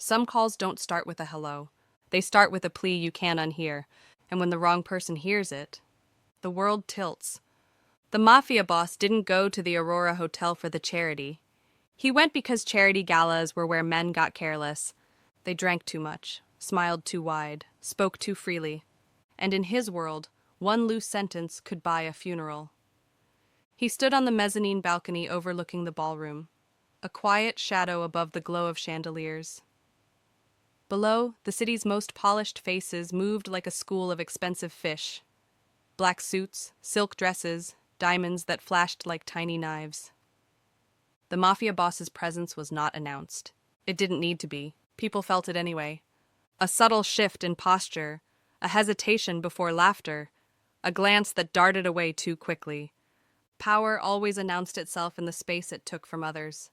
Some calls don't start with a hello. They start with a plea you can't unhear, and when the wrong person hears it, the world tilts. The Mafia boss didn't go to the Aurora Hotel for the charity. He went because charity galas were where men got careless. They drank too much, smiled too wide, spoke too freely. And in his world, one loose sentence could buy a funeral. He stood on the mezzanine balcony overlooking the ballroom, a quiet shadow above the glow of chandeliers. Below, the city's most polished faces moved like a school of expensive fish. Black suits, silk dresses, diamonds that flashed like tiny knives. The Mafia boss's presence was not announced. It didn't need to be. People felt it anyway. A subtle shift in posture, a hesitation before laughter, a glance that darted away too quickly. Power always announced itself in the space it took from others.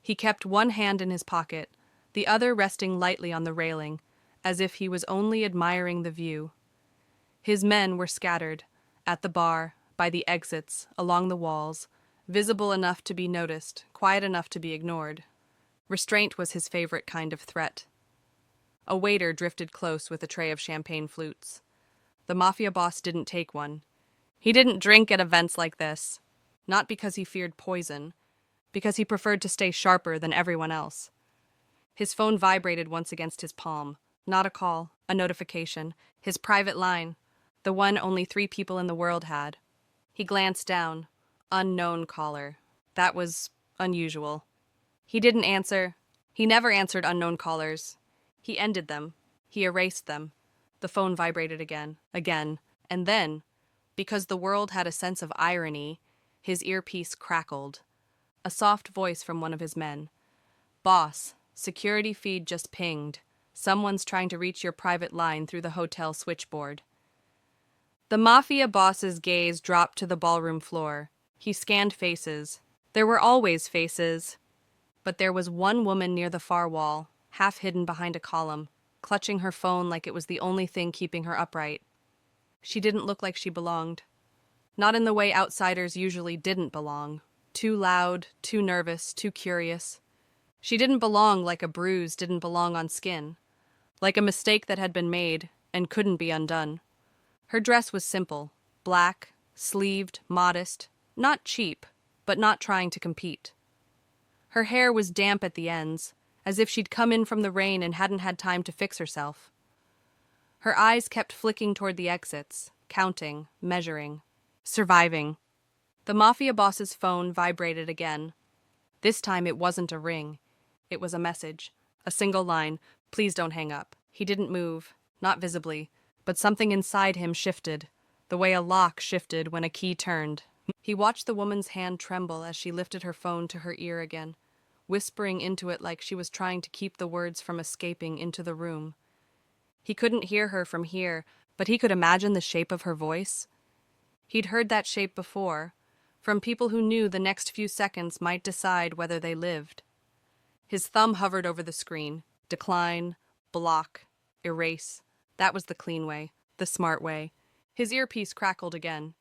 He kept one hand in his pocket, the other resting lightly on the railing, as if he was only admiring the view. His men were scattered, at the bar, by the exits, along the walls, visible enough to be noticed, quiet enough to be ignored. Restraint was his favorite kind of threat. A waiter drifted close with a tray of champagne flutes. The Mafia boss didn't take one. He didn't drink at events like this, not because he feared poison, because he preferred to stay sharper than everyone else. His phone vibrated once against his palm. Not a call, a notification, his private line, the one only 3 people in the world had. He glanced down. Unknown caller. That was unusual. He didn't answer. He never answered unknown callers. He ended them. He erased them. The phone vibrated again, and then, because the world had a sense of irony, his earpiece crackled. A soft voice from one of his men. "Boss, security feed just pinged. Someone's trying to reach your private line through the hotel switchboard." The Mafia boss's gaze dropped to the ballroom floor. He scanned faces. There were always faces. But there was one woman near the far wall, half hidden behind a column, clutching her phone like it was the only thing keeping her upright. She didn't look like she belonged. Not in the way outsiders usually didn't belong. Too loud, too nervous, too curious. She didn't belong like a bruise didn't belong on skin. Like a mistake that had been made and couldn't be undone. Her dress was simple, black, sleeved, modest, not cheap, but not trying to compete. Her hair was damp at the ends, as if she'd come in from the rain and hadn't had time to fix herself. Her eyes kept flicking toward the exits, counting, measuring, surviving. The Mafia boss's phone vibrated again. This time it wasn't a ring. It was a message. A single line, "Please don't hang up." He didn't move, not visibly, but something inside him shifted, the way a lock shifted when a key turned. He watched the woman's hand tremble as she lifted her phone to her ear again, whispering into it like she was trying to keep the words from escaping into the room. He couldn't hear her from here, but he could imagine the shape of her voice. He'd heard that shape before, from people who knew the next few seconds might decide whether they lived. His thumb hovered over the screen. Decline, block, erase. That was the clean way, the smart way. His earpiece crackled again.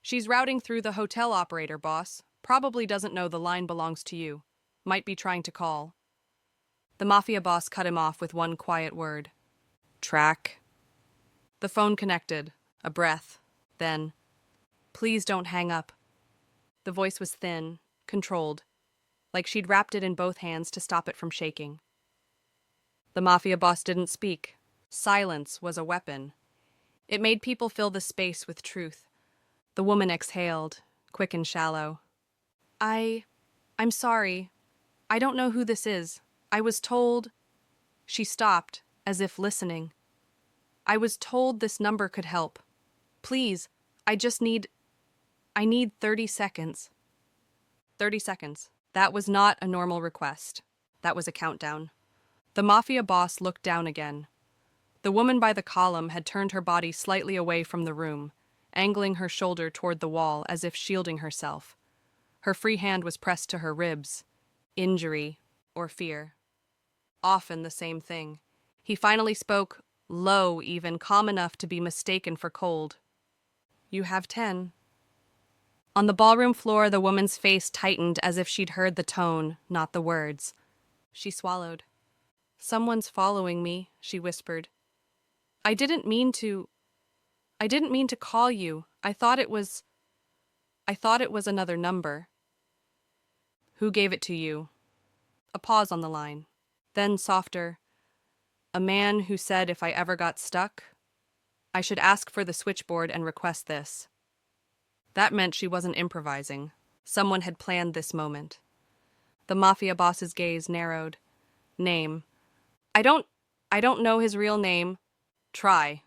"She's routing through the hotel operator, boss. Probably doesn't know the line belongs to you. Might be trying to call." The Mafia boss cut him off with one quiet word. "Track." The phone connected. A breath. Then, "Please don't hang up." The voice was thin, controlled, like she'd wrapped it in both hands to stop it from shaking. The Mafia boss didn't speak. Silence was a weapon. It made people fill the space with truth. The woman exhaled, quick and shallow. I'm sorry. I don't know who this is. I was told..." She stopped, as if listening. "I was told this number could help. Please, I need 30 seconds. 30 seconds. That was not a normal request. That was a countdown. The Mafia boss looked down again. The woman by the column had turned her body slightly away from the room, angling her shoulder toward the wall as if shielding herself. Her free hand was pressed to her ribs. Injury or fear. Often the same thing. He finally spoke, low even, calm enough to be mistaken for cold. "You have 10. On the ballroom floor, the woman's face tightened as if she'd heard the tone, not the words. She swallowed. Someone's following me, she whispered. I didn't mean to. I didn't mean to call you. I thought it was another number. Who gave it to you? A pause on the line. Then softer. A man who said if I ever got stuck, I should ask for the switchboard and request this. That meant she wasn't improvising. Someone had planned this moment. The mafia boss's gaze narrowed. Name. I don't know his real name. Try.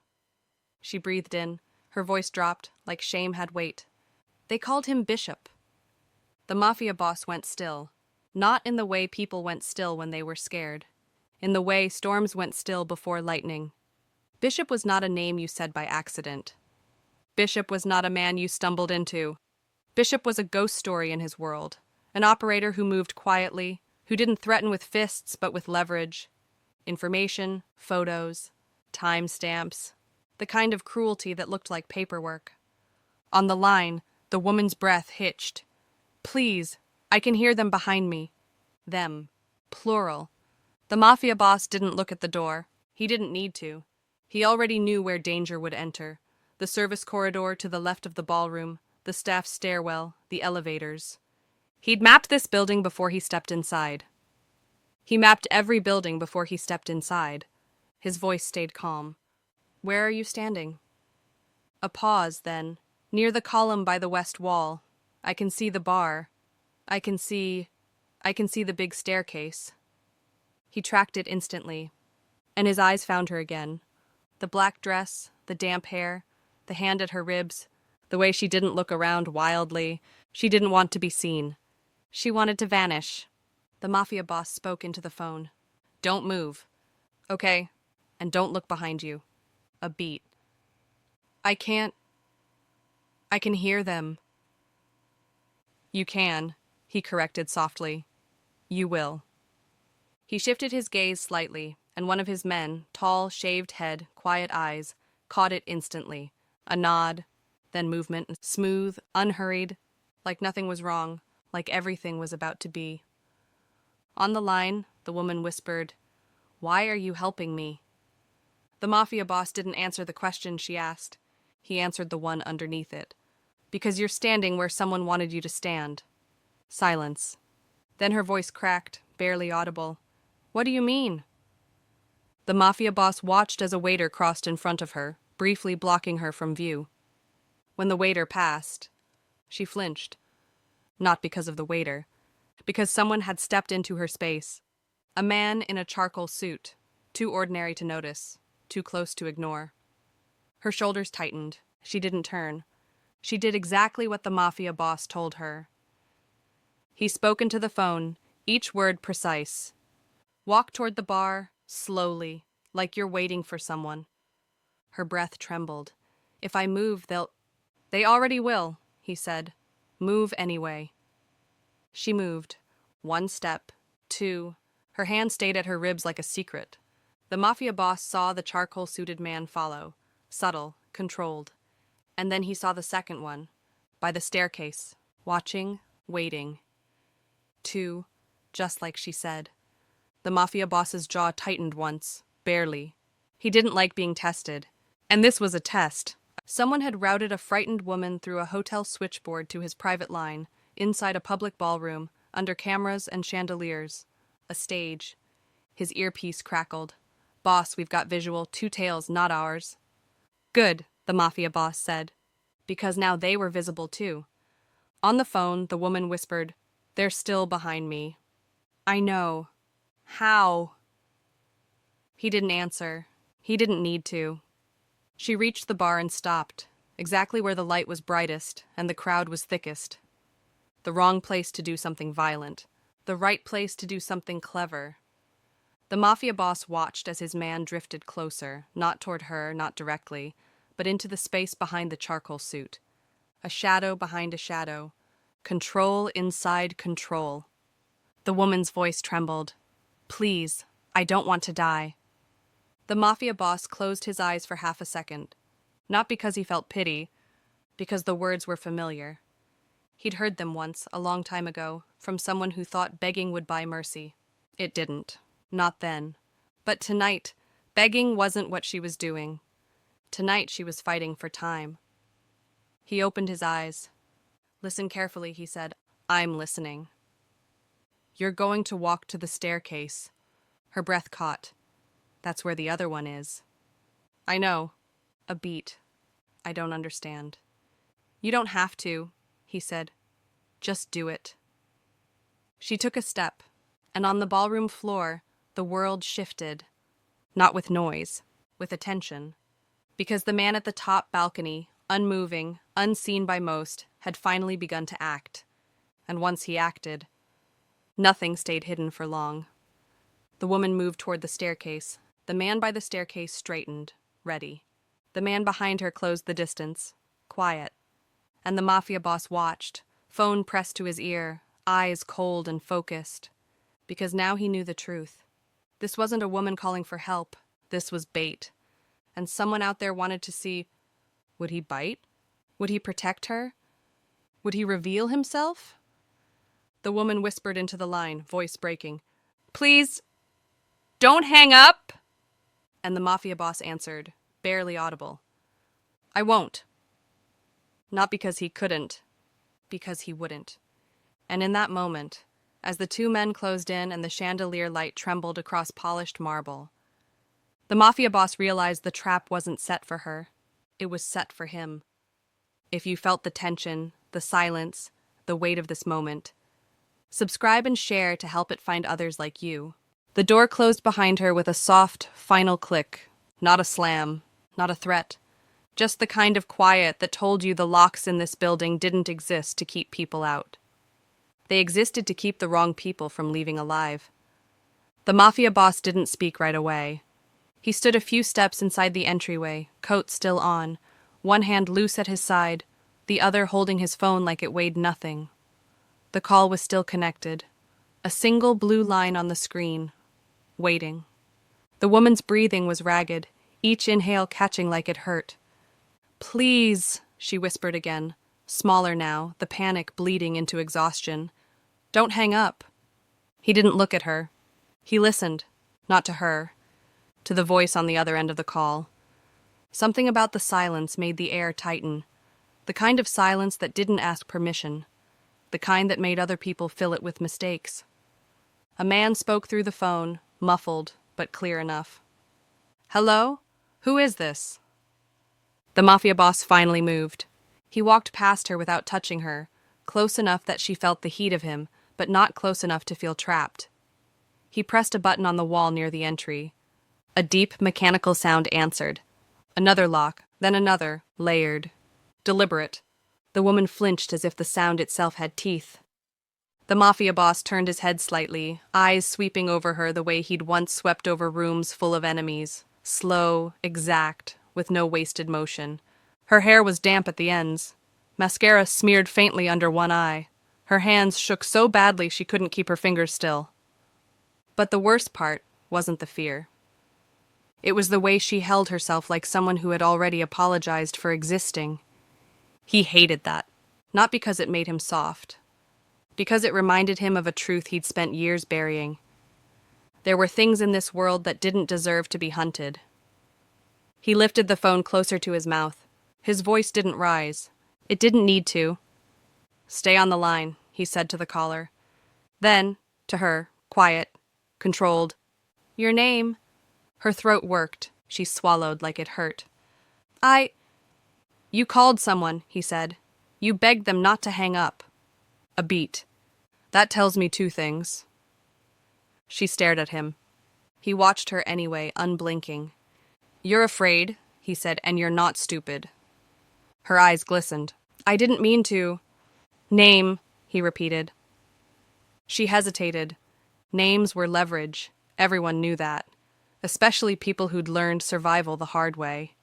She breathed in. Her voice dropped, like shame had weight. They called him Bishop. The mafia boss went still. Not in the way people went still when they were scared. In the way storms went still before lightning. Bishop was not a name you said by accident. Bishop was not a man you stumbled into. Bishop was a ghost story in his world. An operator who moved quietly, who didn't threaten with fists but with leverage. Information, photos, timestamps, the kind of cruelty that looked like paperwork. On the line, the woman's breath hitched. Please, I can hear them behind me. Them. Plural. The mafia boss didn't look at the door. He didn't need to. He already knew where danger would enter. The service corridor to the left of the ballroom, the staff stairwell, the elevators. He'd mapped this building before he stepped inside. He mapped every building before he stepped inside. His voice stayed calm. Where are you standing? A pause, then. Near the column by the west wall. I can see the bar. I can see the big staircase. He tracked it instantly, and his eyes found her again. The black dress, the damp hair, the hand at her ribs, the way she didn't look around wildly. She didn't want to be seen. She wanted to vanish. The mafia boss spoke into the phone. Don't move. Okay, and don't look behind you. A beat. I can hear them. You can, he corrected softly. You will. He shifted his gaze slightly, and one of his men, tall, shaved head, quiet eyes, caught it instantly. A nod, then movement, smooth, unhurried, like nothing was wrong, like everything was about to be. On the line, the woman whispered, Why are you helping me? The mafia boss didn't answer the question she asked. He answered the one underneath it. Because you're standing where someone wanted you to stand. Silence. Then her voice cracked, barely audible. What do you mean? The mafia boss watched as a waiter crossed in front of her, briefly blocking her from view. When the waiter passed, she flinched. Not because of the waiter, because someone had stepped into her space. A man in a charcoal suit, too ordinary to notice, too close to ignore. Her shoulders tightened. She didn't turn. She did exactly what the mafia boss told her. He spoke into the phone, each word precise. Walk toward the bar, slowly, like you're waiting for someone. Her breath trembled. If I move, They already will, he said. Move anyway. She moved. 1 step, 2. Her hand stayed at her ribs like a secret. The mafia boss saw the charcoal-suited man follow, subtle, controlled. And then he saw the second one, by the staircase, watching, waiting. 2, just like she said. The mafia boss's jaw tightened once, barely. He didn't like being tested. And this was a test. Someone had routed a frightened woman through a hotel switchboard to his private line, inside a public ballroom, under cameras and chandeliers. A stage. His earpiece crackled. Boss, we've got visual, 2 tails, not ours. Good, the mafia boss said, because now they were visible too. On the phone, the woman whispered, They're still behind me. I know. How? He didn't answer. He didn't need to. She reached the bar and stopped, exactly where the light was brightest and the crowd was thickest. The wrong place to do something violent. The right place to do something clever. The mafia boss watched as his man drifted closer, not toward her, not directly, but into the space behind the charcoal suit. A shadow behind a shadow. Control inside control. The woman's voice trembled. Please, I don't want to die. The mafia boss closed his eyes for half a second. Not because he felt pity, because the words were familiar. He'd heard them once, a long time ago, from someone who thought begging would buy mercy. It didn't. Not then. But tonight, begging wasn't what she was doing. Tonight she was fighting for time. He opened his eyes. "Listen carefully," he said. "I'm listening." "You're going to walk to the staircase." Her breath caught. "That's where the other one is." "I know." A beat. "I don't understand." "You don't have to," he said. "Just do it." She took a step, and on the ballroom floor, the world shifted. Not with noise, with attention. Because the man at the top balcony, unmoving, unseen by most, had finally begun to act. And once he acted, nothing stayed hidden for long. The woman moved toward the staircase. The man by the staircase straightened, ready. The man behind her closed the distance, quiet. And the Mafia boss watched, phone pressed to his ear, eyes cold and focused. Because now he knew the truth. This wasn't a woman calling for help. This was bait. And someone out there wanted to see, would he bite? Would he protect her? Would he reveal himself? The woman whispered into the line, voice breaking, "Please, don't hang up!" And the Mafia boss answered, barely audible, "I won't." Not because he couldn't, because he wouldn't. And in that moment, as the two men closed in and the chandelier light trembled across polished marble, the Mafia boss realized the trap wasn't set for her. It was set for him. If you felt the tension, the silence, the weight of this moment, subscribe and share to help it find others like you. The door closed behind her with a soft, final click. Not a slam, not a threat. Just the kind of quiet that told you the locks in this building didn't exist to keep people out. They existed to keep the wrong people from leaving alive. The Mafia boss didn't speak right away. He stood a few steps inside the entryway, coat still on, one hand loose at his side, the other holding his phone like it weighed nothing. The call was still connected. A single blue line on the screen, waiting. The woman's breathing was ragged, each inhale catching like it hurt. "Please," she whispered again, smaller now, the panic bleeding into exhaustion. "Don't hang up." He didn't look at her. He listened, not to her, to the voice on the other end of the call. Something about the silence made the air tighten, the kind of silence that didn't ask permission, the kind that made other people fill it with mistakes. A man spoke through the phone, muffled, but clear enough. "Hello? Who is this?" The Mafia boss finally moved. He walked past her without touching her, close enough that she felt the heat of him, but not close enough to feel trapped. He pressed a button on the wall near the entry. A deep, mechanical sound answered. Another lock, then another, layered. Deliberate. The woman flinched as if the sound itself had teeth. The Mafia boss turned his head slightly, eyes sweeping over her the way he'd once swept over rooms full of enemies. Slow, exact, with no wasted motion. Her hair was damp at the ends. Mascara smeared faintly under one eye. Her hands shook so badly she couldn't keep her fingers still. But the worst part wasn't the fear. It was the way she held herself like someone who had already apologized for existing. He hated that, not because it made him soft, because it reminded him of a truth he'd spent years burying. There were things in this world that didn't deserve to be hunted. He lifted the phone closer to his mouth. His voice didn't rise. It didn't need to. "Stay on the line," he said to the caller. Then, to her, quiet, controlled. "Your name?" Her throat worked. She swallowed like it hurt. "You called someone," he said. "You begged them not to hang up." A beat. "That tells me two things." She stared at him. He watched her anyway, unblinking. "You're afraid," he said, "and you're not stupid." Her eyes glistened. "I didn't mean to." "Name," he repeated. She hesitated. Names were leverage. Everyone knew that. Especially people who'd learned survival the hard way.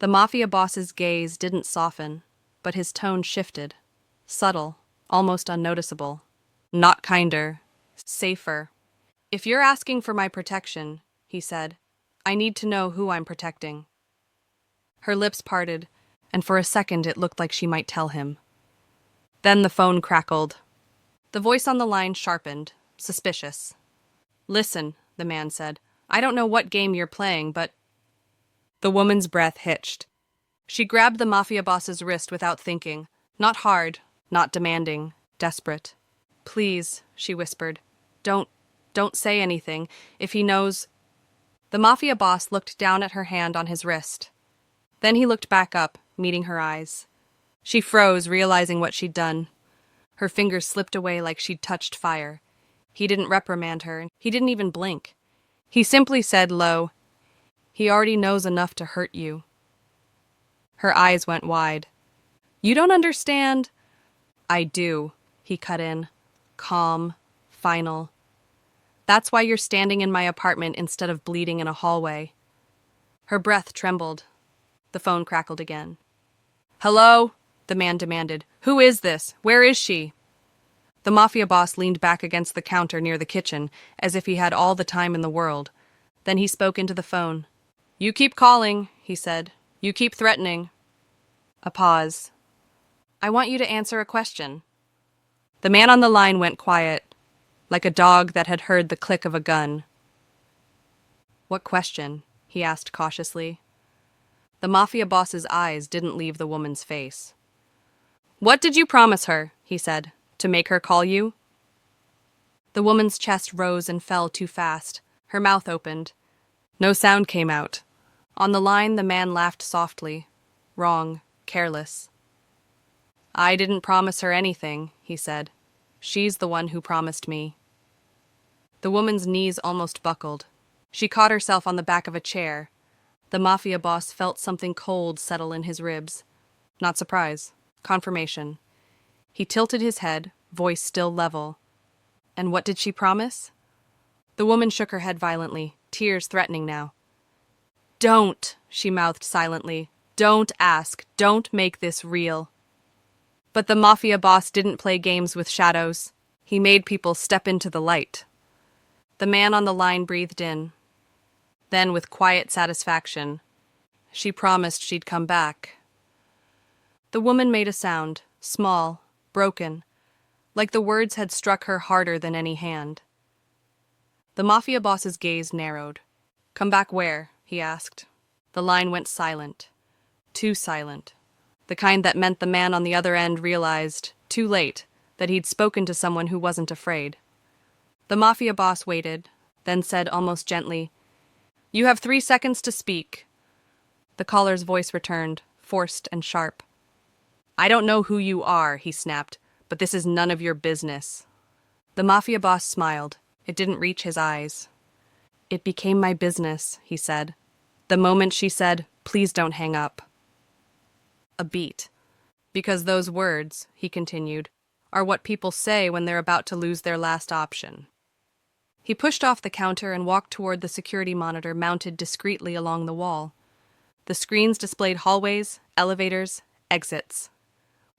The Mafia boss's gaze didn't soften, but his tone shifted. Subtle, almost unnoticeable. Not kinder, safer. "If you're asking for my protection," he said, "I need to know who I'm protecting." Her lips parted, and for a second it looked like she might tell him. Then the phone crackled. The voice on the line sharpened, suspicious. "Listen," the man said. I don't know what game you're playing, but... The woman's breath hitched. She grabbed the mafia boss's wrist without thinking. Not hard, not demanding, desperate. Please, she whispered. Don't say anything. If he knows... The mafia boss looked down at her hand on his wrist. Then he looked back up, meeting her eyes. She froze, realizing what she'd done. Her fingers slipped away like she'd touched fire. He didn't reprimand her. He didn't even blink. He simply said low, "He already knows enough to hurt you." Her eyes went wide. "You don't understand." "I do," he cut in. Calm, final. "That's why you're standing in my apartment instead of bleeding in a hallway." Her breath trembled. The phone crackled again. "Hello?" the man demanded. "Who is this? Where is she?" The mafia boss leaned back against the counter near the kitchen, as if he had all the time in the world. Then he spoke into the phone. "You keep calling," he said. "You keep threatening." A pause. "I want you to answer a question." The man on the line went quiet, like a dog that had heard the click of a gun. "What question?" he asked cautiously. The mafia boss's eyes didn't leave the woman's face. "What did you promise her?" he said. "To make her call you?" The woman's chest rose and fell too fast. Her mouth opened. No sound came out. On the line, the man laughed softly. Wrong, careless. "I didn't promise her anything," he said. "She's the one who promised me." The woman's knees almost buckled. She caught herself on the back of a chair. The mafia boss felt something cold settle in his ribs. Not surprise. Confirmation. He tilted his head, voice still level. "And what did she promise?" The woman shook her head violently, tears threatening now. "Don't," she mouthed silently. "Don't ask. Don't make this real." But the mafia boss didn't play games with shadows. He made people step into the light. The man on the line breathed in. Then, with quiet satisfaction, "She promised she'd come back." The woman made a sound, small, broken, like the words had struck her harder than any hand. The mafia boss's gaze narrowed. "Come back where?" he asked. The line went silent. Too silent. The kind that meant the man on the other end realized, too late, that he'd spoken to someone who wasn't afraid. The mafia boss waited, then said almost gently, "You have 3 seconds to speak." The caller's voice returned, forced and sharp. "I don't know who you are," he snapped, "but this is none of your business." The mafia boss smiled. It didn't reach his eyes. "It became my business," he said. The moment she said, "Please don't hang up." A beat. "Because those words," he continued, "are what people say when they're about to lose their last option." He pushed off the counter and walked toward the security monitor mounted discreetly along the wall. The screens displayed hallways, elevators, exits.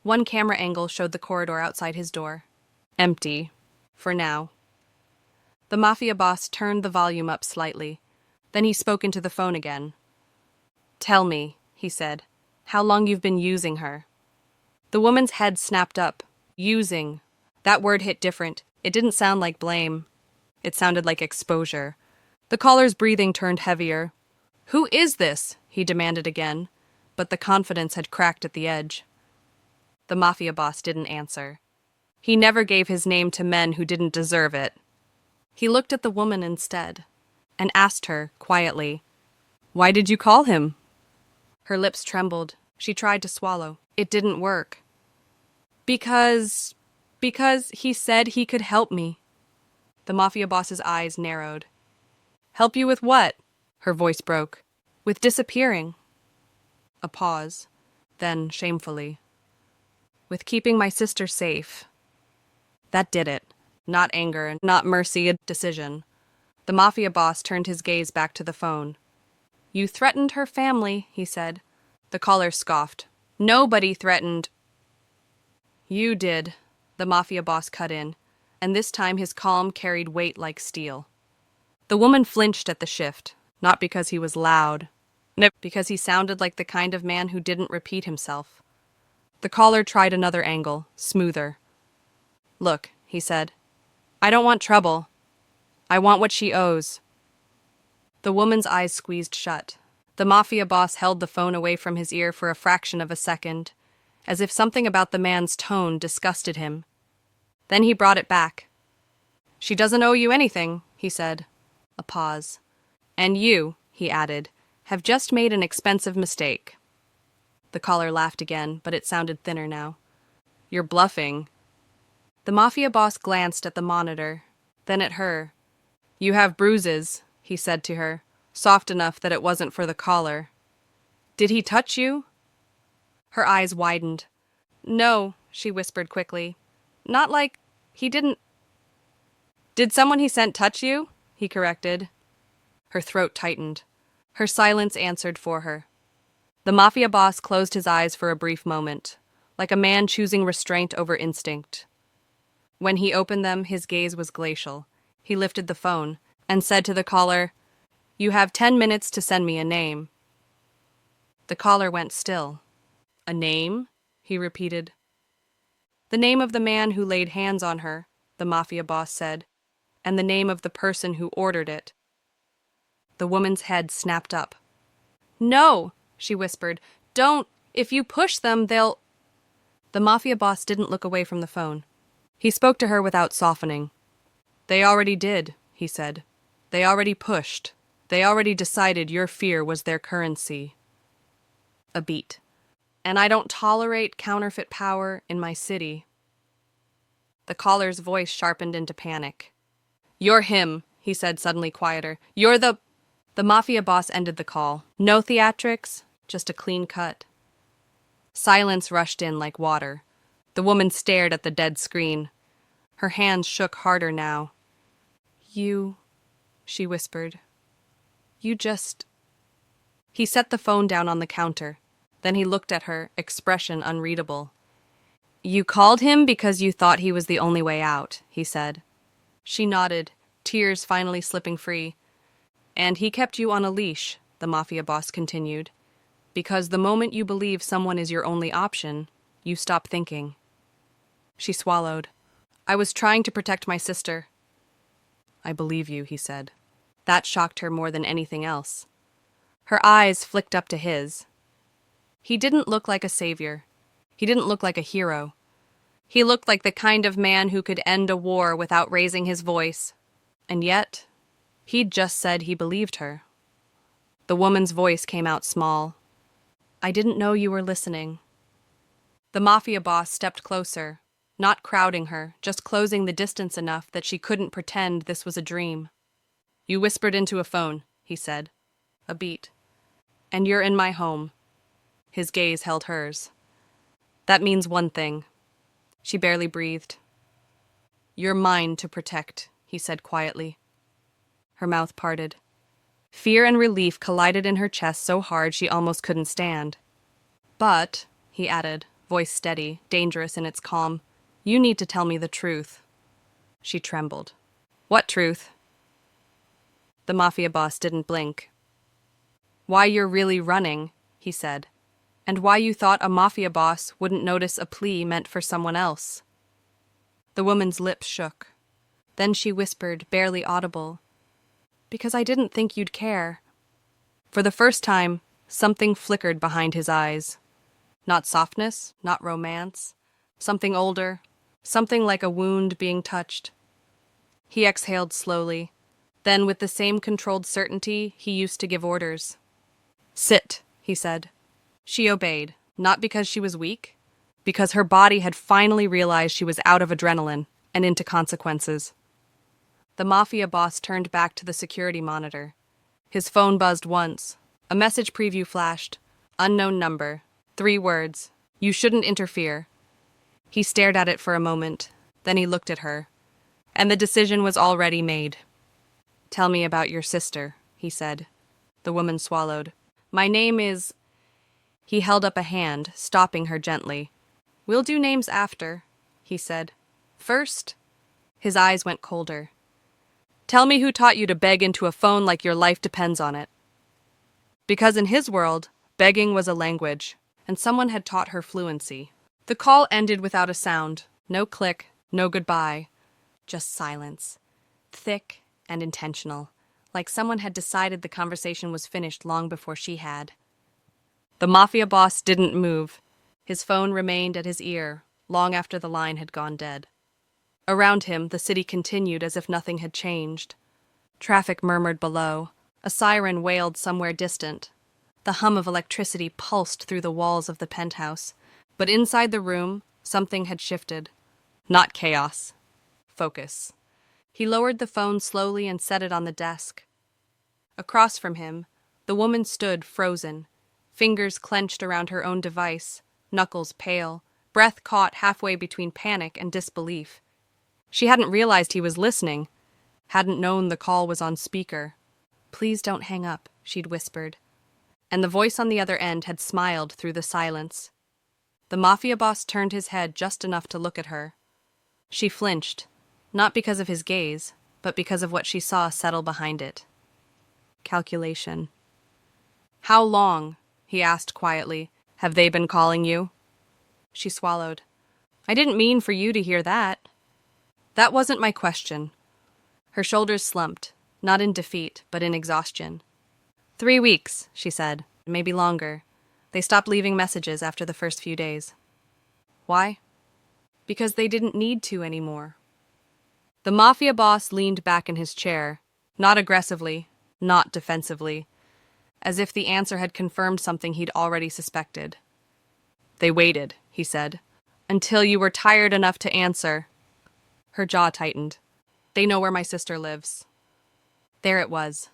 One camera angle showed the corridor outside his door. Empty. For now. The mafia boss turned the volume up slightly. Then he spoke into the phone again. "Tell me," he said, "how long you've been using her." The woman's head snapped up. Using. That word hit different. It didn't sound like blame. It sounded like exposure. The caller's breathing turned heavier. "Who is this?" he demanded again, but the confidence had cracked at the edge. The mafia boss didn't answer. He never gave his name to men who didn't deserve it. He looked at the woman instead, and asked her, quietly, "Why did you call him?" Her lips trembled. She tried to swallow. It didn't work. Because he said he could help me." The mafia boss's eyes narrowed. "Help you with what?" Her voice broke. "With disappearing." A pause. Then, shamefully, "With keeping my sister safe." That did it. Not anger, not mercy, a decision. The mafia boss turned his gaze back to the phone. "You threatened her family," he said. The caller scoffed. "Nobody threatened." "You did," the mafia boss cut in, and this time his calm carried weight like steel. The woman flinched at the shift, not because he was loud, but because he sounded like the kind of man who didn't repeat himself. The caller tried another angle, smoother. "Look," he said, "I don't want trouble. I want what she owes." The woman's eyes squeezed shut. The mafia boss held the phone away from his ear for a fraction of a second, as if something about the man's tone disgusted him. Then he brought it back. "She doesn't owe you anything," he said. A pause. "And you," he added, "have just made an expensive mistake." The caller laughed again, but it sounded thinner now. "You're bluffing." The mafia boss glanced at the monitor, then at her. "You have bruises," he said to her, soft enough that it wasn't for the caller. "Did he touch you?" Her eyes widened. "No," she whispered quickly. "Not like he didn't." "Did someone he sent touch you?" he corrected. Her throat tightened. Her silence answered for her. The mafia boss closed his eyes for a brief moment, like a man choosing restraint over instinct. When he opened them, his gaze was glacial. He lifted the phone and said to the caller, "You have 10 minutes to send me a name." The caller went still. "A name?" he repeated. "The name of the man who laid hands on her," the mafia boss said, "and the name of the person who ordered it." The woman's head snapped up. "No," she whispered. "Don't. If you push them, they'll—" The mafia boss didn't look away from the phone. He spoke to her without softening. "They already did," he said. "They already pushed. They already decided your fear was their currency." A beat. "And I don't tolerate counterfeit power in my city." The caller's voice sharpened into panic. "You're him," he said, suddenly quieter. "You're the—" The mafia boss ended the call. No theatrics, just a clean cut. Silence rushed in like water. The woman stared at the dead screen. Her hands shook harder now. "You," she whispered. "You just—" He set the phone down on the counter. Then he looked at her, expression unreadable. "You called him because you thought he was the only way out," he said. She nodded, tears finally slipping free. "And he kept you on a leash," the mafia boss continued, "because the moment you believe someone is your only option, you stop thinking." She swallowed. "I was trying to protect my sister." "I believe you," he said. That shocked her more than anything else. Her eyes flicked up to his. He didn't look like a savior. He didn't look like a hero. He looked like the kind of man who could end a war without raising his voice. And yet, he'd just said he believed her. The woman's voice came out small. "I didn't know you were listening." The mafia boss stepped closer, not crowding her, just closing the distance enough that she couldn't pretend this was a dream. "You whispered into a phone," he said. A beat. "And you're in my home." His gaze held hers. "That means one thing." She barely breathed. "You're mine to protect," he said quietly. Her mouth parted. Fear and relief collided in her chest so hard she almost couldn't stand. "But," he added, voice steady, dangerous in its calm, "you need to tell me the truth." She trembled. "What truth?" The mafia boss didn't blink. "Why you're really running," he said, "and why you thought a mafia boss wouldn't notice a plea meant for someone else." The woman's lips shook. Then she whispered, barely audible, "Because I didn't think you'd care." For the first time, something flickered behind his eyes. Not softness, not romance. Something older, something like a wound being touched. He exhaled slowly. Then, with the same controlled certainty he used to give orders. "Sit," he said. She obeyed, not because she was weak, because her body had finally realized she was out of adrenaline and into consequences. The mafia boss turned back to the security monitor. His phone buzzed once. A message preview flashed. Unknown number. 3 words. "You shouldn't interfere." He stared at it for a moment. Then he looked at her. And the decision was already made. "Tell me about your sister," he said. The woman swallowed. "My name is—" He held up a hand, stopping her gently. "We'll do names after," he said. "First—" His eyes went colder. "Tell me who taught you to beg into a phone like your life depends on it." Because in his world, begging was a language, and someone had taught her fluency. The call ended without a sound. No click, no goodbye. Just silence. Thick and intentional, like someone had decided the conversation was finished long before she had. The mafia boss didn't move. His phone remained at his ear, long after the line had gone dead. Around him, the city continued as if nothing had changed. Traffic murmured below. A siren wailed somewhere distant. The hum of electricity pulsed through the walls of the penthouse. But inside the room, something had shifted. Not chaos. Focus. He lowered the phone slowly and set it on the desk. Across from him, the woman stood frozen, fingers clenched around her own device, knuckles pale, breath caught halfway between panic and disbelief. She hadn't realized he was listening, hadn't known the call was on speaker. "Please don't hang up," she'd whispered. And the voice on the other end had smiled through the silence. The mafia boss turned his head just enough to look at her. She flinched, not because of his gaze, but because of what she saw settle behind it. Calculation. "How long," he asked quietly, "have they been calling you?" She swallowed. "I didn't mean for you to hear that." "That wasn't my question." Her shoulders slumped, not in defeat, but in exhaustion. 3 weeks, she said, maybe longer. They stopped leaving messages after the first few days. Why? Because they didn't need to anymore. The mafia boss leaned back in his chair, not aggressively, not defensively, as if the answer had confirmed something he'd already suspected. "They waited," he said, "until you were tired enough to answer." Her jaw tightened. "They know where my sister lives." There it was.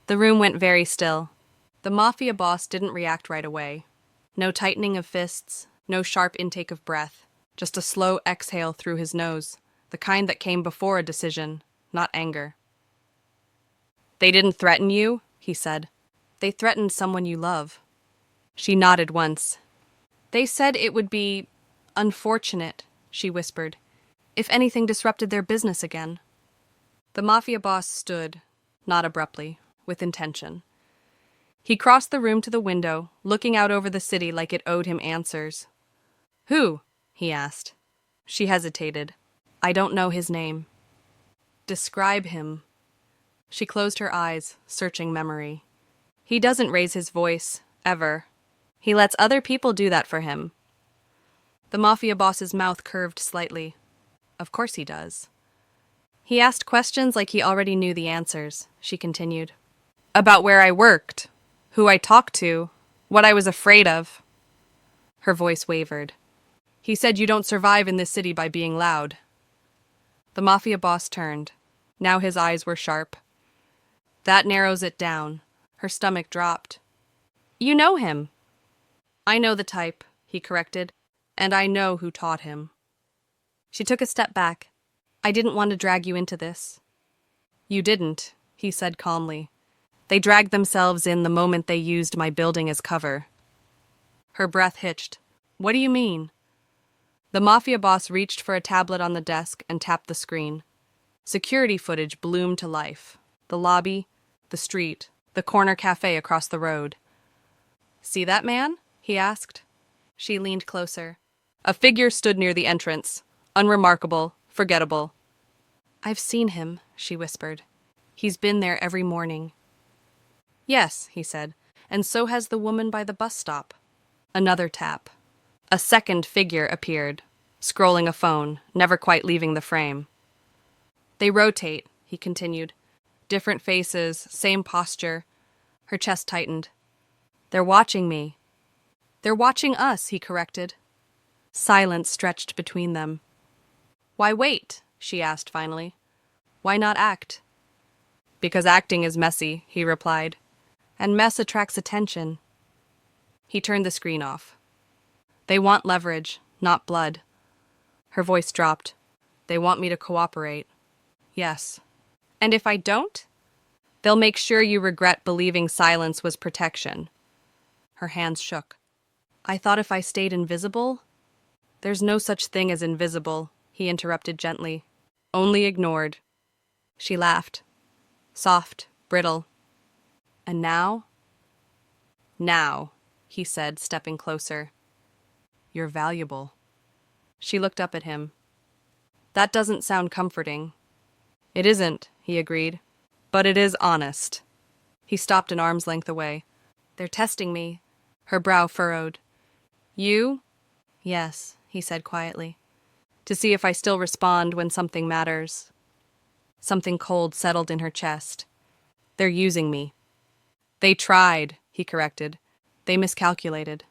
The room went very still. The mafia boss didn't react right away. No tightening of fists, no sharp intake of breath, just a slow exhale through his nose, the kind that came before a decision, not anger. "They didn't threaten you," he said. "They threatened someone you love." She nodded once. "They said it would be unfortunate," she whispered, "if anything disrupted their business again." The mafia boss stood, not abruptly, with intention. He crossed the room to the window, looking out over the city like it owed him answers. "Who?" he asked. She hesitated. "I don't know his name." "Describe him." She closed her eyes, searching memory. "He doesn't raise his voice, ever. He lets other people do that for him." The mafia boss's mouth curved slightly. "Of course he does." "He asked questions like he already knew the answers," she continued. "About where I worked, who I talked to, what I was afraid of." Her voice wavered. "He said you don't survive in this city by being loud." The mafia boss turned. Now his eyes were sharp. "That narrows it down." Her stomach dropped. "You know him." "I know the type," he corrected, "and I know who taught him." She took a step back. "I didn't want to drag you into this." "You didn't," he said calmly. "They dragged themselves in the moment they used my building as cover." Her breath hitched. "What do you mean?" The mafia boss reached for a tablet on the desk and tapped the screen. Security footage bloomed to life. The lobby, the street, the corner cafe across the road. "See that man?" he asked. She leaned closer. A figure stood near the entrance, unremarkable, forgettable. "I've seen him," she whispered. "He's been there every morning." "Yes," he said, "and so has the woman by the bus stop." Another tap. A second figure appeared, scrolling a phone, never quite leaving the frame. "They rotate," he continued. "Different faces, same posture." Her chest tightened. "They're watching me." "They're watching us," he corrected. Silence stretched between them. "Why wait?" she asked finally. "Why not act?" "Because acting is messy," he replied. "And mess attracts attention." He turned the screen off. "They want leverage, not blood." Her voice dropped. "They want me to cooperate." "Yes." "And if I don't?" "They'll make sure you regret believing silence was protection." Her hands shook. "I thought if I stayed invisible—" "There's no such thing as invisible," he interrupted gently. "Only ignored." She laughed. Soft, brittle. "And now?" "Now," he said, stepping closer. "You're valuable." She looked up at him. "That doesn't sound comforting." "It isn't," he agreed. But it is honest. He stopped an arm's length away. They're testing me. Her brow furrowed. You? Yes, he said quietly. To see if I still respond when something matters. Something cold settled in her chest. They're using me. They tried, he corrected. They miscalculated.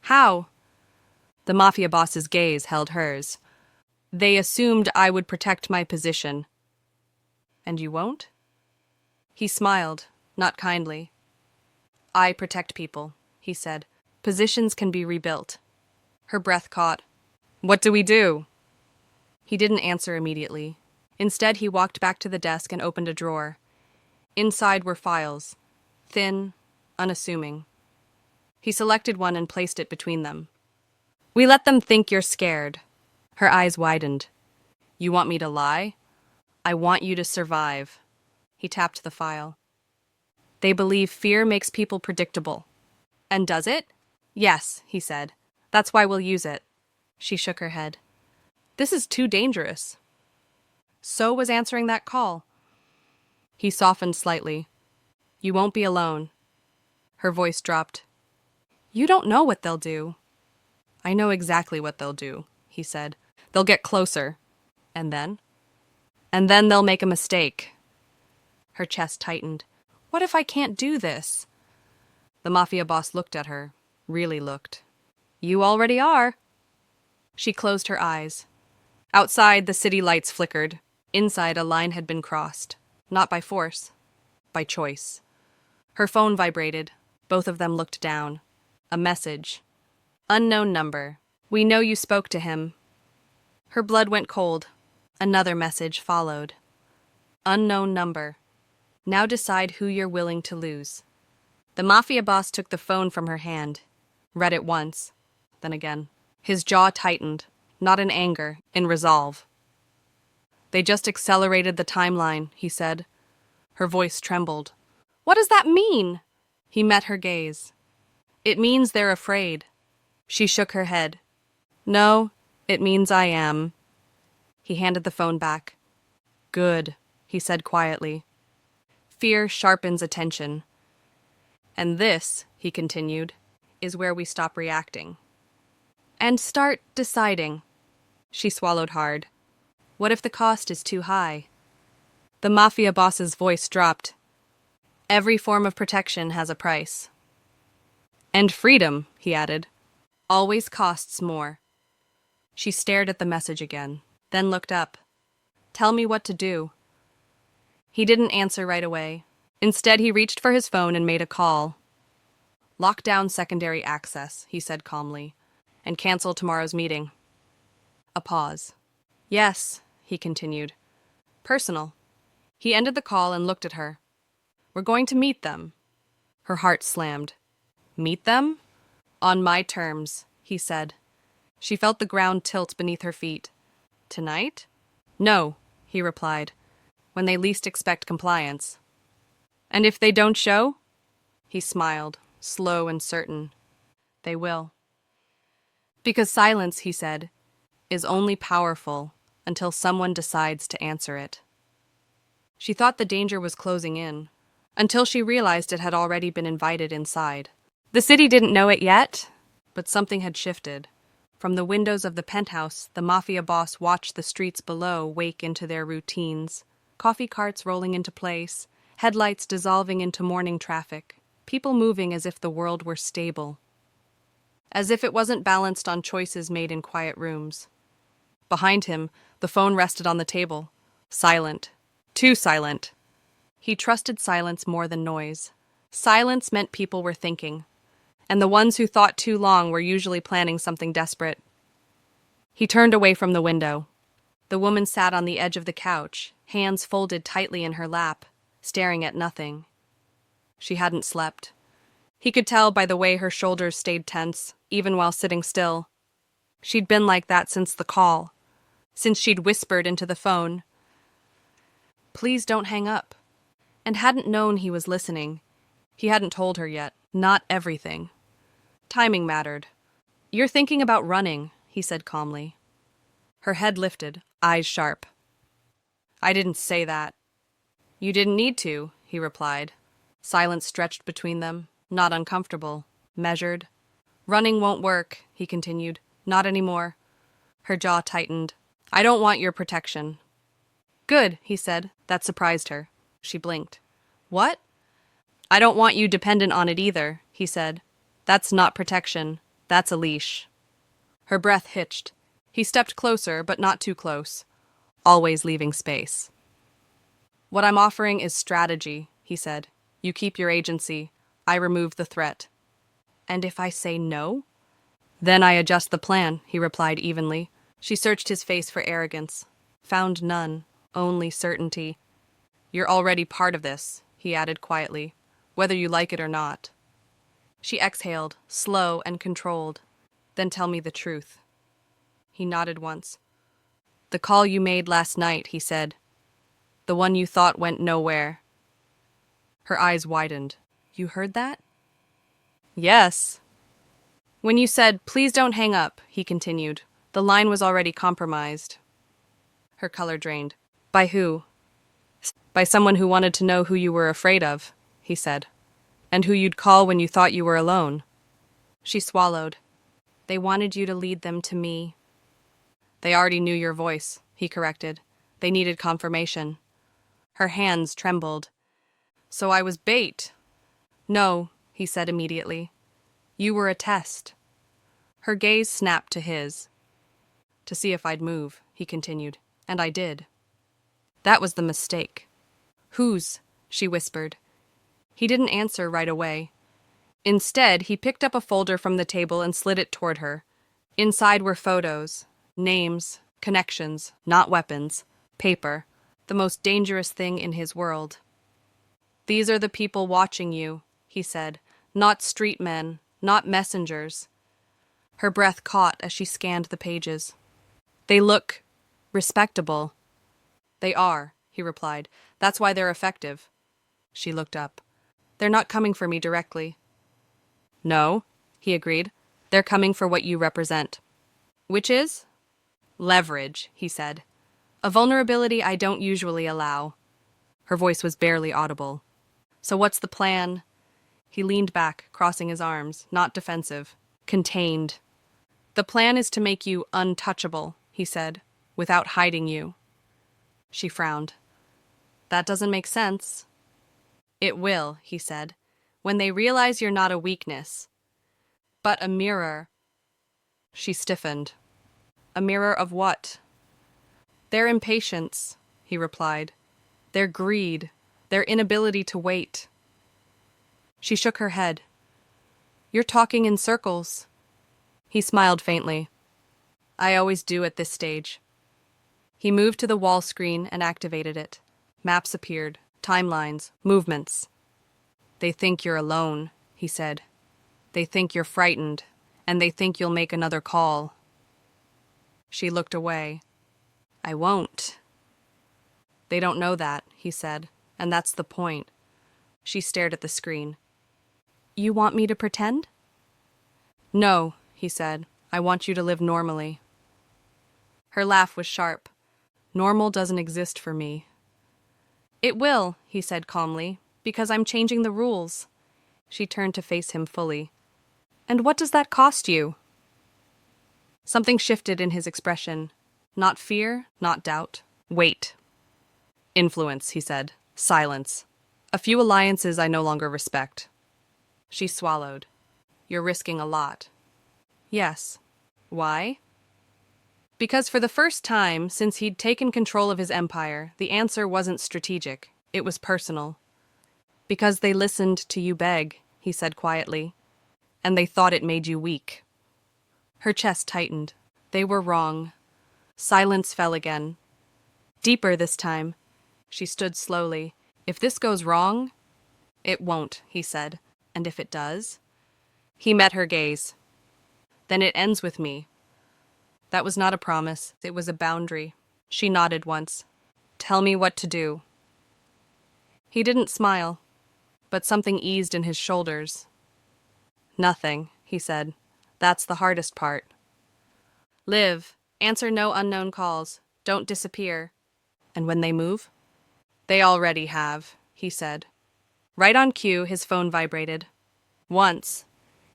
How? The mafia boss's gaze held hers. They assumed I would protect my position. And you won't? He smiled, not kindly. I protect people, he said. Positions can be rebuilt. Her breath caught. What do we do? He didn't answer immediately. Instead, he walked back to the desk and opened a drawer. Inside were files, thin, unassuming. He selected one and placed it between them. We let them think you're scared. Her eyes widened. You want me to lie? I want you to survive. He tapped the file. They believe fear makes people predictable. And does it? Yes, he said. That's why we'll use it. She shook her head. This is too dangerous. So was answering that call. He softened slightly. You won't be alone. Her voice dropped. You don't know what they'll do. I know exactly what they'll do, he said. They'll get closer. And then? And then they'll make a mistake. Her chest tightened. What if I can't do this? The mafia boss looked at her, really looked. You already are. She closed her eyes. Outside, the city lights flickered. Inside, a line had been crossed. Not by force, by choice. Her phone vibrated. Both of them looked down. A message. Unknown number. We know you spoke to him. Her blood went cold. Another message followed. Unknown number. Now decide who you're willing to lose. The mafia boss took the phone from her hand, read it once, then again. His jaw tightened, not in anger, in resolve. They just accelerated the timeline, he said. Her voice trembled. What does that mean? He met her gaze. It means they're afraid. She shook her head. No, it means I am. He handed the phone back. Good, he said quietly. Fear sharpens attention. And this, he continued, is where we stop reacting. And start deciding. She swallowed hard. What if the cost is too high? The mafia boss's voice dropped. Every form of protection has a price. And freedom, he added, always costs more. She stared at the message again, then looked up. Tell me what to do. He didn't answer right away. Instead, he reached for his phone and made a call. Lock down secondary access, he said calmly, and cancel tomorrow's meeting. A pause. Yes, he continued. Personal. He ended the call and looked at her. We're going to meet them. Her heart slammed. Meet them? On my terms, he said. She felt the ground tilt beneath her feet. Tonight? No, he replied. When they least expect compliance. And if they don't show? He smiled, slow and certain. They will. Because silence, he said, is only powerful until someone decides to answer it. She thought the danger was closing in, until she realized it had already been invited inside. The city didn't know it yet, but something had shifted. From the windows of the penthouse, the mafia boss watched the streets below wake into their routines. Coffee carts rolling into place, headlights dissolving into morning traffic, people moving as if the world were stable. As if it wasn't balanced on choices made in quiet rooms. Behind him, the phone rested on the table. Silent. Too silent. He trusted silence more than noise. Silence meant people were thinking. And the ones who thought too long were usually planning something desperate. He turned away from the window. The woman sat on the edge of the couch, hands folded tightly in her lap, staring at nothing. She hadn't slept. He could tell by the way her shoulders stayed tense, even while sitting still. She'd been like that since the call, since she'd whispered into the phone, "Please don't hang up," and hadn't known he was listening. He hadn't told her yet, not everything. Timing mattered. "You're thinking about running," he said calmly. Her head lifted, eyes sharp. "I didn't say that." You didn't need to, he replied. Silence stretched between them, not uncomfortable, measured. Running won't work, he continued. Not anymore. Her jaw tightened. I don't want your protection. Good, he said. That surprised her. She blinked. What? I don't want you dependent on it either, he said. That's not protection. That's a leash. Her breath hitched. He stepped closer, but not too close, always leaving space. What I'm offering is strategy, he said. You keep your agency. I remove the threat. And if I say no? Then I adjust the plan, he replied evenly. She searched his face for arrogance. Found none, only certainty. You're already part of this, he added quietly, whether you like it or not. She exhaled, slow and controlled. Then tell me the truth. He nodded once. The call you made last night, he said. The one you thought went nowhere. Her eyes widened. You heard that? Yes. When you said, please don't hang up, he continued. The line was already compromised. Her color drained. By who? By someone who wanted to know who you were afraid of, he said. And who you'd call when you thought you were alone. She swallowed. They wanted you to lead them to me. They already knew your voice, he corrected. They needed confirmation. Her hands trembled. So I was bait. No, he said immediately. You were a test. Her gaze snapped to his. To see if I'd move, he continued, and I did. That was the mistake. Whose? She whispered. He didn't answer right away. Instead, he picked up a folder from the table and slid it toward her. Inside were photos, names, connections, not weapons, paper, the most dangerous thing in his world. These are the people watching you, he said, not street men, not messengers. Her breath caught as she scanned the pages. They look respectable. They are, he replied. That's why they're effective. She looked up. They're not coming for me directly. No, he agreed. They're coming for what you represent. Which is? Leverage, he said. A vulnerability I don't usually allow. Her voice was barely audible. So what's the plan? He leaned back, crossing his arms, not defensive, contained. The plan is to make you untouchable, he said, without hiding you. She frowned. That doesn't make sense. It will, he said, when they realize you're not a weakness, but a mirror. She stiffened. A mirror of what? Their impatience, he replied. Their greed, their inability to wait. She shook her head. You're talking in circles. He smiled faintly. I always do at this stage. He moved to the wall screen and activated it. Maps appeared, timelines, movements. They think you're alone, he said. They think you're frightened, and they think you'll make another call. She looked away. I won't. They don't know that, he said, and that's the point. She stared at the screen. You want me to pretend? No, he said. I want you to live normally. Her laugh was sharp. Normal doesn't exist for me. It will, he said calmly, because I'm changing the rules. She turned to face him fully. And what does that cost you? Something shifted in his expression. Not fear, not doubt. Wait. Influence, he said. Silence. A few alliances I no longer respect. She swallowed. You're risking a lot. Yes. Why? Because for the first time since he'd taken control of his empire, the answer wasn't strategic. It was personal. Because they listened to you beg, he said quietly, and they thought it made you weak. Her chest tightened. They were wrong. Silence fell again. Deeper this time. She stood slowly. If this goes wrong, it won't, he said. And if it does? He met her gaze. Then it ends with me. That was not a promise. It was a boundary. She nodded once. Tell me what to do. He didn't smile, but something eased in his shoulders. Nothing, he said. That's the hardest part. Live. Answer no unknown calls. Don't disappear. And when they move? They already have, he said. Right on cue, his phone vibrated. Once.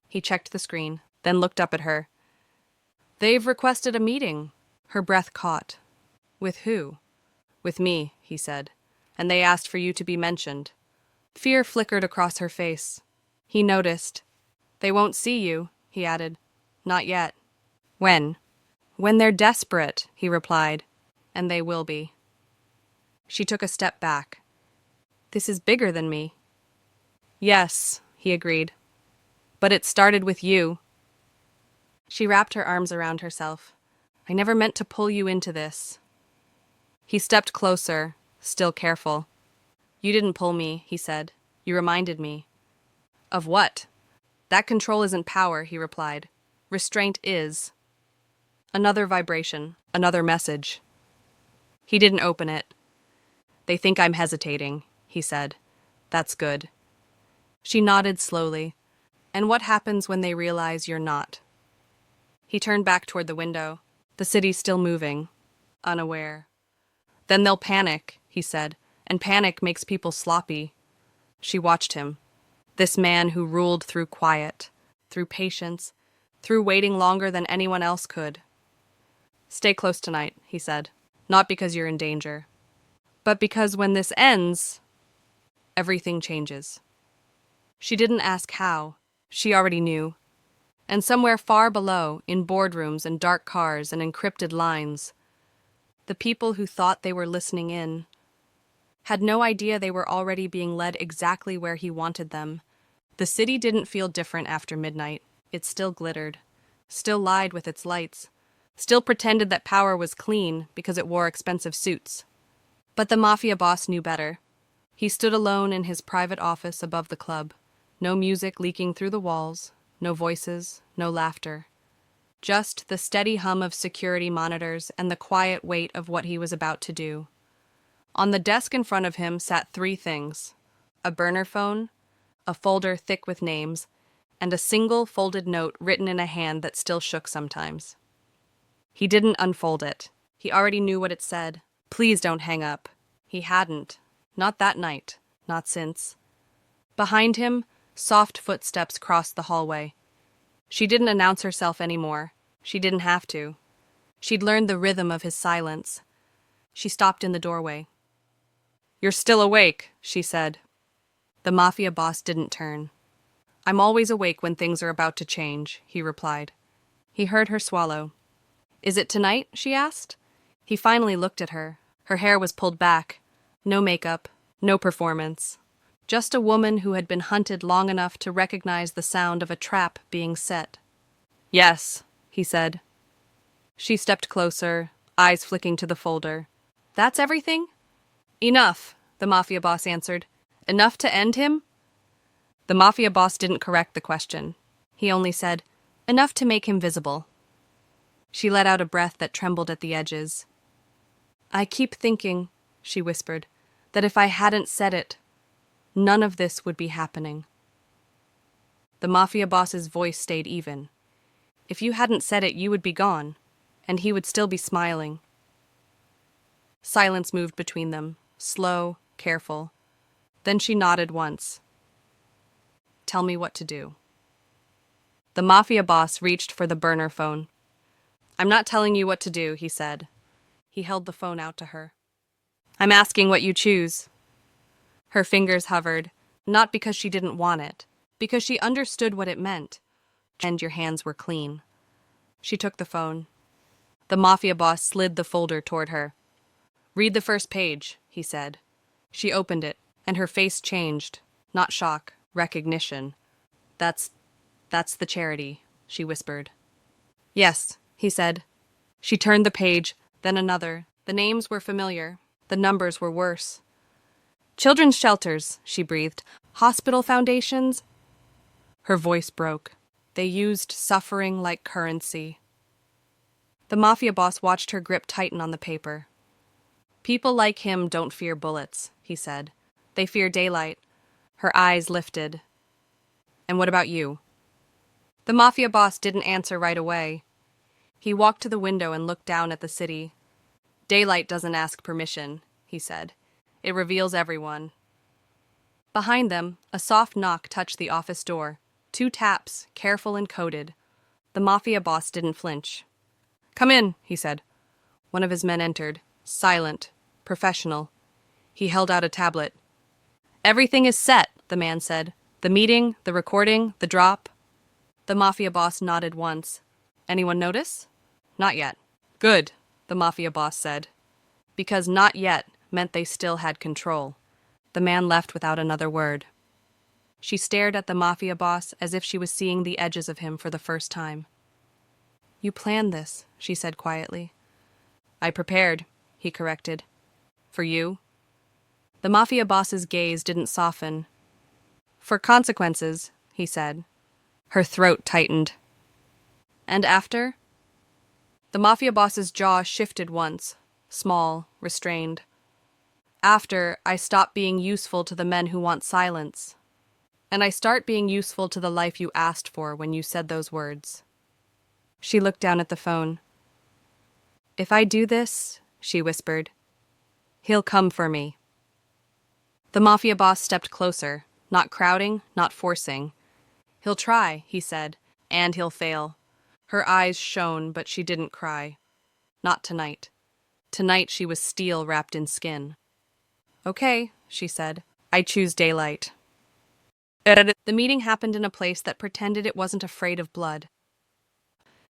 He checked the screen, then looked up at her. They've requested a meeting. Her breath caught. With who? With me, he said. And they asked for you to be mentioned. Fear flickered across her face. He noticed. They won't see you, he added. Not yet. When? When they're desperate, he replied. And they will be. She took a step back. This is bigger than me. Yes, he agreed. But it started with you. She wrapped her arms around herself. I never meant to pull you into this. He stepped closer, still careful. You didn't pull me, he said. You reminded me. Of what? That control isn't power, he replied. Restraint is. Another vibration, another message. He didn't open it. They think I'm hesitating, he said. That's good. She nodded slowly. And what happens when they realize you're not? He turned back toward the window. The city's still moving, unaware. Then they'll panic, he said, and panic makes people sloppy. She watched him. This man who ruled through quiet, through patience, through waiting longer than anyone else could. Stay close tonight, he said, not because you're in danger, but because when this ends, everything changes. She didn't ask how. She already knew. And somewhere far below, in boardrooms and dark cars and encrypted lines, the people who thought they were listening in had no idea they were already being led exactly where he wanted them. The city didn't feel different after midnight. It still glittered, still lied with its lights, still pretended that power was clean because it wore expensive suits. But the mafia boss knew better. He stood alone in his private office above the club, no music leaking through the walls, no voices, no laughter. Just the steady hum of security monitors and the quiet weight of what he was about to do. On the desk in front of him sat three things: a burner phone, a folder thick with names, and a single folded note written in a hand that still shook sometimes. He didn't unfold it. He already knew what it said. Please don't hang up. He hadn't. Not that night. Not since. Behind him, soft footsteps crossed the hallway. She didn't announce herself anymore. She didn't have to. She'd learned the rhythm of his silence. She stopped in the doorway. You're still awake, she said. The mafia boss didn't turn. I'm always awake when things are about to change, he replied. He heard her swallow. Is it tonight? She asked. He finally looked at her. Her hair was pulled back. No makeup, no performance. Just a woman who had been hunted long enough to recognize the sound of a trap being set. Yes, he said. She stepped closer, eyes flicking to the folder. That's everything? Enough, the mafia boss answered. Enough to end him? The mafia boss didn't correct the question. He only said, enough to make him visible. She let out a breath that trembled at the edges. I keep thinking, she whispered, that if I hadn't said it, none of this would be happening. The mafia boss's voice stayed even. If you hadn't said it, you would be gone, and he would still be smiling. Silence moved between them, slow, careful. Then she nodded once. Tell me what to do. The mafia boss reached for the burner phone. I'm not telling you what to do, he said. He held the phone out to her. I'm asking what you choose. Her fingers hovered, not because she didn't want it, because she understood what it meant. And your hands were clean. She took the phone. The mafia boss slid the folder toward her. Read the first page, he said. She opened it, and her face changed. Not shock, recognition. That's the charity, she whispered. Yes, he said. She turned the page, then another. The names were familiar. The numbers were worse. Children's shelters, she breathed. Hospital foundations. Her voice broke. They used suffering like currency. The mafia boss watched her grip tighten on the paper. People like him don't fear bullets, he said. They fear daylight. Her eyes lifted. And what about you? The mafia boss didn't answer right away. He walked to the window and looked down at the city. Daylight doesn't ask permission, he said. It reveals everyone. Behind them, a soft knock touched the office door. 2 taps, careful and coded. The Mafia boss didn't flinch. "Come in," he said. One of his men entered, silent, professional. He held out a tablet. "Everything is set," the man said. "The meeting, the recording, the drop." The Mafia boss nodded once. "Anyone notice?" "Not yet." "Good," the Mafia boss said. Because not yet meant they still had control. The man left without another word. She stared at the Mafia boss as if she was seeing the edges of him for the first time. "You planned this," she said quietly. "I prepared," he corrected. "For you?" The Mafia boss's gaze didn't soften. "For consequences," he said. Her throat tightened. "And after?" The Mafia boss's jaw shifted once, small, restrained. "After, I stop being useful to the men who want silence. And I start being useful to the life you asked for when you said those words." She looked down at the phone. "If I do this," she whispered, "he'll come for me." The Mafia boss stepped closer, not crowding, not forcing. "He'll try," he said, "and he'll fail." Her eyes shone, but she didn't cry. Not tonight. Tonight she was steel wrapped in skin. "Okay," she said, "I choose daylight." The meeting happened in a place that pretended it wasn't afraid of blood.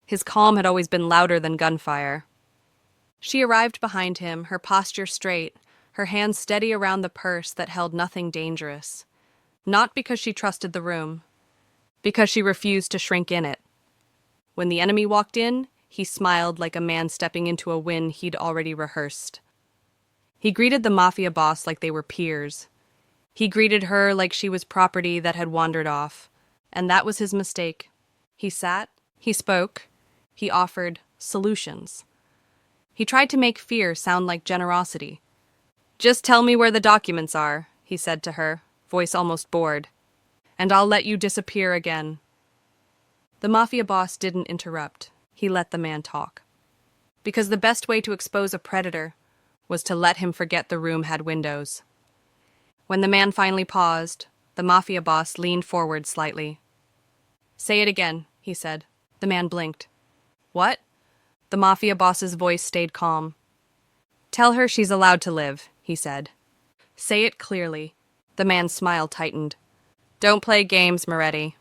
His calm had always been louder than gunfire. She arrived behind him, her posture straight, her hands steady around the purse that held nothing dangerous. Not because she trusted the room, because she refused to shrink in it. When the enemy walked in, he smiled like a man stepping into a win he'd already rehearsed. He greeted the Mafia boss like they were peers. He greeted her like she was property that had wandered off. And that was his mistake. He sat, he spoke, he offered solutions. He tried to make fear sound like generosity. "Just tell me where the documents are," he said to her, voice almost bored. "And I'll let you disappear again." The Mafia boss didn't interrupt. He let the man talk. Because the best way to expose a predator was to let him forget the room had windows. When the man finally paused, the Mafia boss leaned forward slightly. "Say it again," he said. The man blinked. "What?" The Mafia boss's voice stayed calm. "Tell her she's allowed to live," he said. "Say it clearly." The man's smile tightened. "Don't play games, Moretti."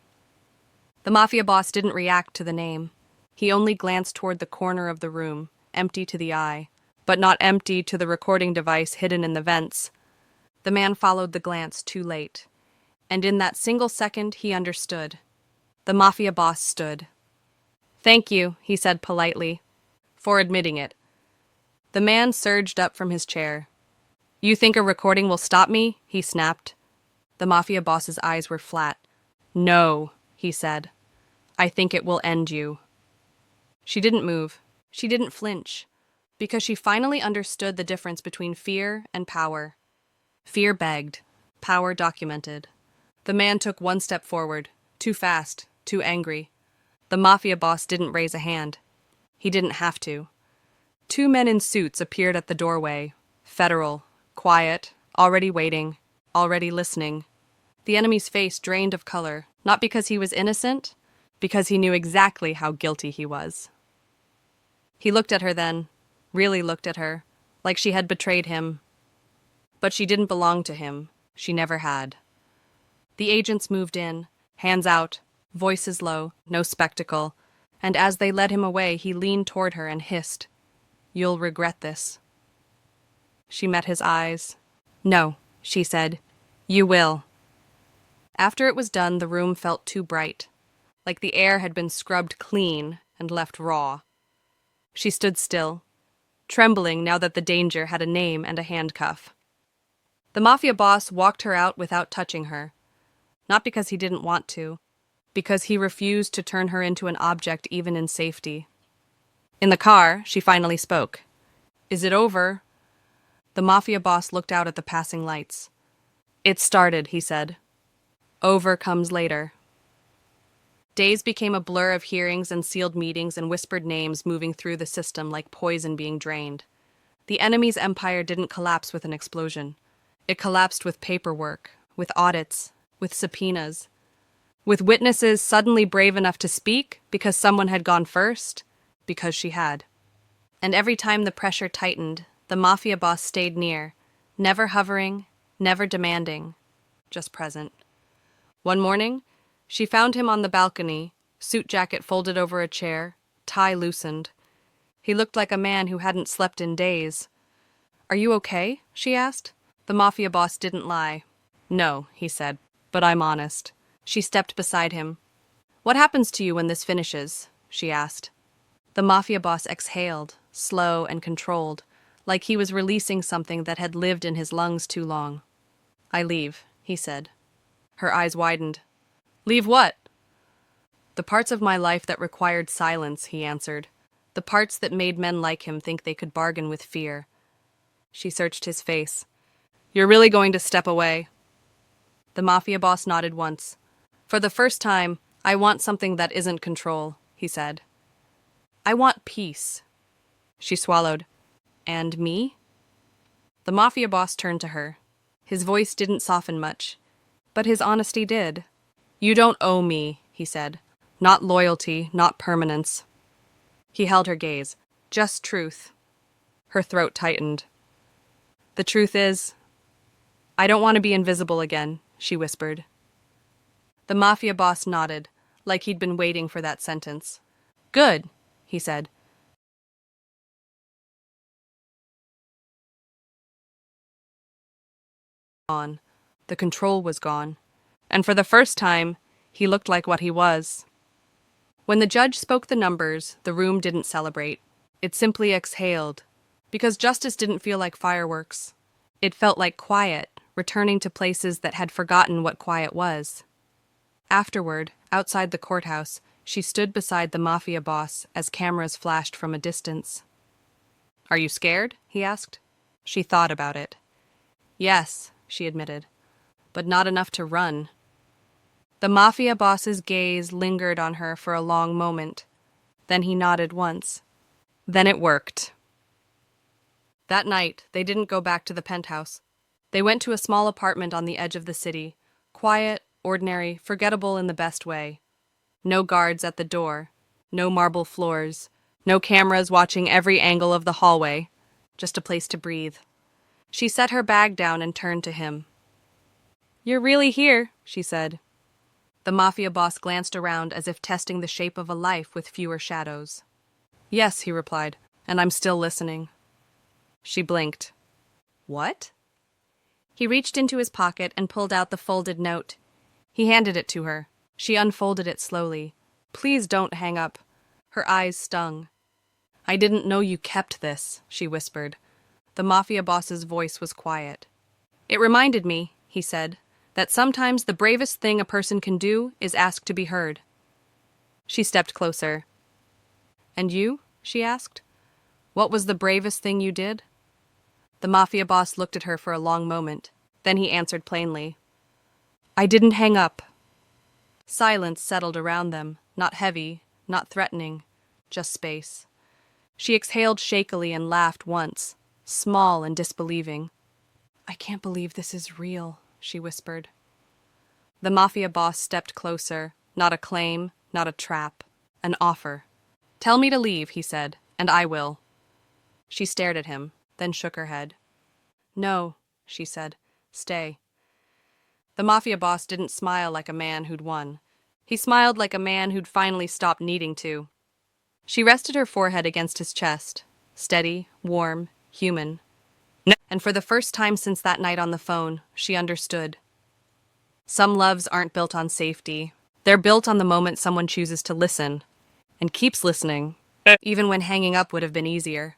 The Mafia boss didn't react to the name. He only glanced toward the corner of the room, empty to the eye, but not empty to the recording device hidden in the vents. The man followed the glance too late, and in that single second he understood. The Mafia boss stood. "Thank you," he said politely, "for admitting it." The man surged up from his chair. "You think a recording will stop me?" he snapped. The Mafia boss's eyes were flat. "No," he said. "I think it will end you." She didn't move. She didn't flinch, because she finally understood the difference between fear and power. Fear begged, power documented. The man took one step forward, too fast, too angry. The Mafia boss didn't raise a hand. He didn't have to. 2 men in suits appeared at the doorway, federal, quiet, already waiting, already listening. The enemy's face drained of color, not because he was innocent, because he knew exactly how guilty he was. He looked at her then, really looked at her, like she had betrayed him. But she didn't belong to him. She never had. The agents moved in, hands out, voices low, no spectacle, and as they led him away, he leaned toward her and hissed, "You'll regret this." She met his eyes. "No," she said. "You will." After it was done, the room felt too bright, like the air had been scrubbed clean and left raw. She stood still, trembling now that the danger had a name and a handcuff. The Mafia boss walked her out without touching her, not because he didn't want to, because he refused to turn her into an object even in safety. In the car, she finally spoke. "Is it over?" The Mafia boss looked out at the passing lights. "It started," he said. "Over comes later." Days became a blur of hearings and sealed meetings and whispered names moving through the system like poison being drained. The enemy's empire didn't collapse with an explosion. It collapsed with paperwork, with audits, with subpoenas, with witnesses suddenly brave enough to speak because someone had gone first, because she had. And every time the pressure tightened, the mafia boss stayed near, never hovering, never demanding, just present. One morning, she found him on the balcony, suit jacket folded over a chair, tie loosened. He looked like a man who hadn't slept in days. "Are you okay?" she asked. The mafia boss didn't lie. "No," he said, "but I'm honest." She stepped beside him. "What happens to you when this finishes?" she asked. The mafia boss exhaled, slow and controlled, like he was releasing something that had lived in his lungs too long. "I leave," he said. Her eyes widened. "Leave what?" "The parts of my life that required silence," he answered. "The parts that made men like him think they could bargain with fear." She searched his face. "You're really going to step away?" The mafia boss nodded once. "For the first time, I want something that isn't control," he said. "I want peace." She swallowed. "And me?" The mafia boss turned to her. His voice didn't soften much, but his honesty did. "You don't owe me," he said. "Not loyalty, not permanence." He held her gaze. "Just truth." Her throat tightened. "The truth is, I don't want to be invisible again," she whispered. The mafia boss nodded, like he'd been waiting for that sentence. "Good," he said. Gone. The control was gone. And for the first time, he looked like what he was. When the judge spoke the numbers, the room didn't celebrate. It simply exhaled, because justice didn't feel like fireworks. It felt like quiet, returning to places that had forgotten what quiet was. Afterward, outside the courthouse, she stood beside the mafia boss as cameras flashed from a distance. "Are you scared?" he asked. She thought about it. "Yes," she admitted, "but not enough to run." The mafia boss's gaze lingered on her for a long moment. Then he nodded once. Then it worked. That night, they didn't go back to the penthouse. They went to a small apartment on the edge of the city. Quiet, ordinary, forgettable in the best way. No guards at the door. No marble floors. No cameras watching every angle of the hallway. Just a place to breathe. She set her bag down and turned to him. "You're really here," she said. The mafia boss glanced around as if testing the shape of a life with fewer shadows. "Yes," he replied, "and I'm still listening." She blinked. "What?" He reached into his pocket and pulled out the folded note. He handed it to her. She unfolded it slowly. "Please don't hang up." Her eyes stung. "I didn't know you kept this," she whispered. The mafia boss's voice was quiet. "It reminded me," he said, "that sometimes the bravest thing a person can do is ask to be heard." She stepped closer. "And you?" she asked. "What was the bravest thing you did?" The mafia boss looked at her for a long moment. Then he answered plainly. "I didn't hang up." Silence settled around them, not heavy, not threatening, just space. She exhaled shakily and laughed once, small and disbelieving. "I can't believe this is real," she whispered. The mafia boss stepped closer, not a claim, not a trap, an offer. "Tell me to leave," he said, "and I will." She stared at him, then shook her head. "No," she said, "stay." The mafia boss didn't smile like a man who'd won. He smiled like a man who'd finally stopped needing to. She rested her forehead against his chest, steady, warm, human. And for the first time since that night on the phone, she understood. Some loves aren't built on safety. They're built on the moment someone chooses to listen, and keeps listening, even when hanging up would have been easier.